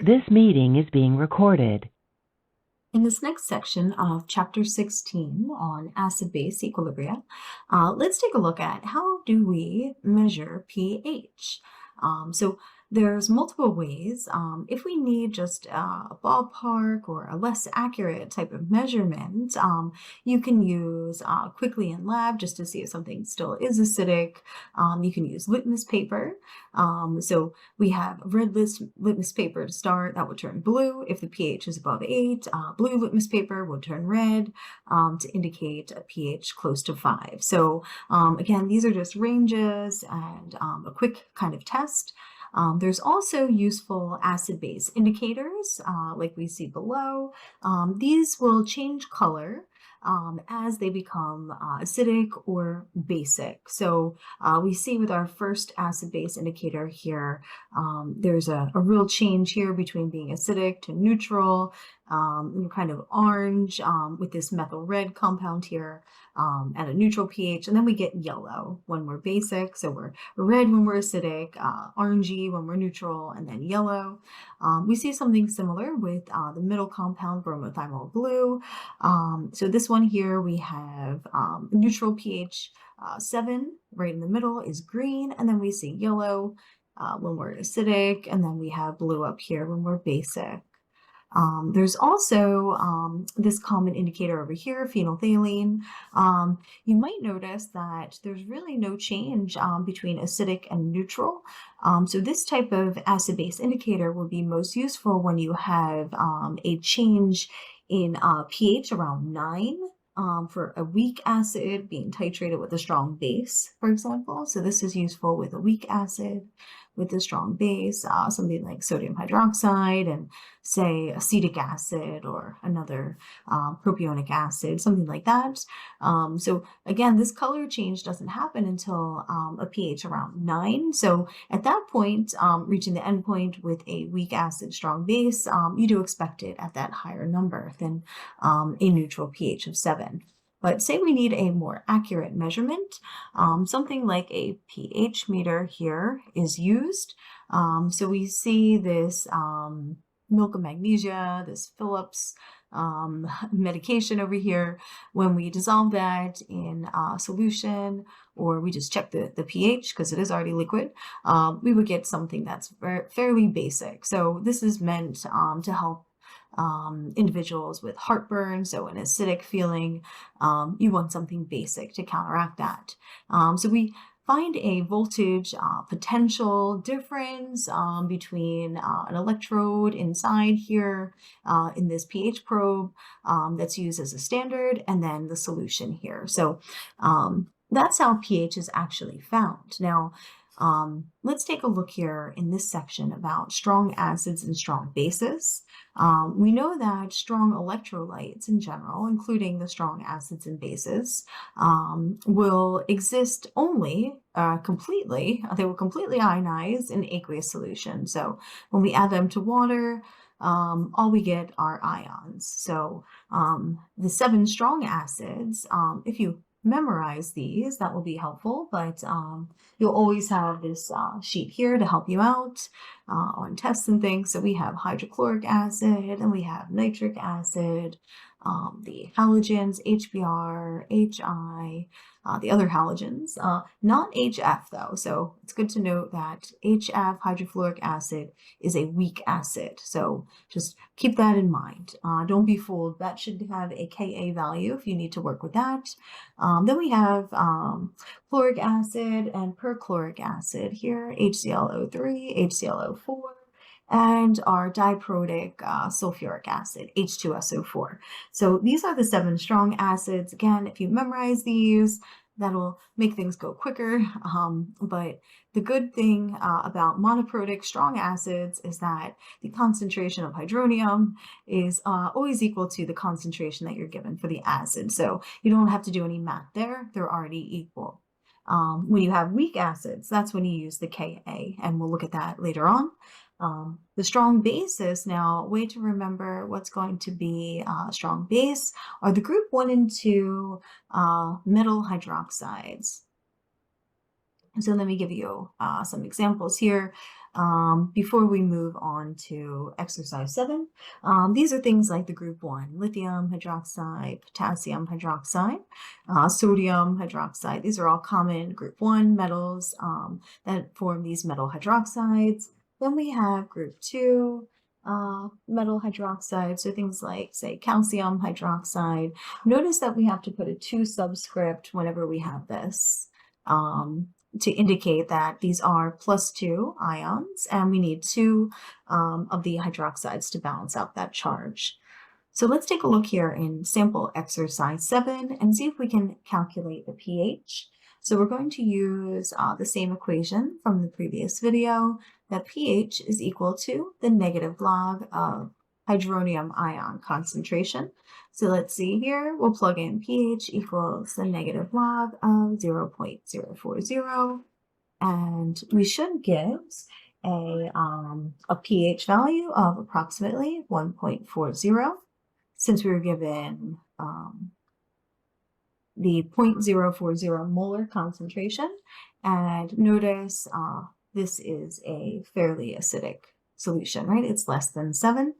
This meeting is being recorded. In this next section of Chapter 16 on acid-base equilibria, let's take a look at how do we measure pH. So there's multiple ways. If we need just a ballpark or a less accurate type of measurement, you can use quickly in lab just to see if something still is acidic. You can use litmus paper. So we have red litmus paper to start, that will turn blue if the pH is above 8. Blue litmus paper will turn red to indicate a pH close to 5. So again, these are just ranges and a quick kind of test. There's also useful acid-base indicators, like we see below. These will change color as they become acidic or basic. So we see with our first acid-base indicator here, there's a real change here between being acidic to neutral, kind of orange with this methyl red compound here at a neutral pH, and then we get yellow when we're basic. So we're red when we're acidic, orangey when we're neutral, and then yellow. We see something similar with the middle compound, bromothymol blue. So this one here, we have neutral pH 7, right in the middle is green, and then we see yellow when we're acidic, and then we have blue up here when we're basic. There's also this common indicator over here, phenolphthalein. You might notice that there's really no change between acidic and neutral. So this type of acid-base indicator will be most useful when you have a change in pH around 9. For a weak acid being titrated with a strong base, for example. So this is useful with a weak acid with a strong base, something like sodium hydroxide and say acetic acid or another propionic acid, something like that. So again, this color change doesn't happen until a pH around 9. So at that point, reaching the endpoint with a weak acid, strong base, you do expect it at that higher number than a neutral pH of 7. But say we need a more accurate measurement, something like a pH meter here is used. So we see this milk of magnesia, this Phillips medication over here. When we dissolve that in solution, or we just check the pH because it is already liquid, we would get something that's fairly basic. So this is meant to help individuals with heartburn, so an acidic feeling, you want something basic to counteract that. So we find a voltage potential difference between an electrode inside here in this pH probe that's used as a standard, and then the solution here. So that's how pH is actually found. Now, let's take a look here in this section about strong acids and strong bases. We know that strong electrolytes in general, including the strong acids and bases, will exist only they will completely ionize in aqueous solution. So when we add them to water, all we get are ions. So the 7 strong acids, if you memorize these, that will be helpful, but you'll always have this sheet here to help you out on tests and things. So we have hydrochloric acid, and we have nitric acid, the halogens, HBr, HI, the other halogens, not HF though. So it's good to note that HF, hydrofluoric acid, is a weak acid. So just keep that in mind. Don't be fooled. That should have a Ka value if you need to work with that. Then we have chloric acid and perchloric acid here, HClO3, HClO4, and our diprotic sulfuric acid, H2SO4. So these are the 7 strong acids. Again, if you memorize these, that'll make things go quicker. But the good thing about monoprotic strong acids is that the concentration of hydronium is always equal to the concentration that you're given for the acid. So you don't have to do any math there. They're already equal. When you have weak acids, that's when you use the Ka, and we'll look at that later on. The strong bases, now, way to remember what's going to be a strong base are the group 1 and 2 metal hydroxides. So let me give you some examples here. before we move on to exercise 7, these are things like the group 1, lithium hydroxide, potassium hydroxide, sodium hydroxide. These are all common group 1 metals that form these metal hydroxides. Then we have group 2 metal hydroxides, so things like, say, calcium hydroxide. Notice that we have to put a 2 subscript whenever we have this. To indicate that these are +2 ions, and we need 2 of the hydroxides to balance out that charge. So let's take a look here in sample exercise 7 and see if we can calculate the pH. So we're going to use the same equation from the previous video, that pH is equal to the negative log of hydronium ion concentration. So let's see here, we'll plug in pH equals the negative log of 0.040, and we should get a pH value of approximately 1.40, since we were given the 0.040 molar concentration. And notice this is a fairly acidic solution, right? It's less than 7.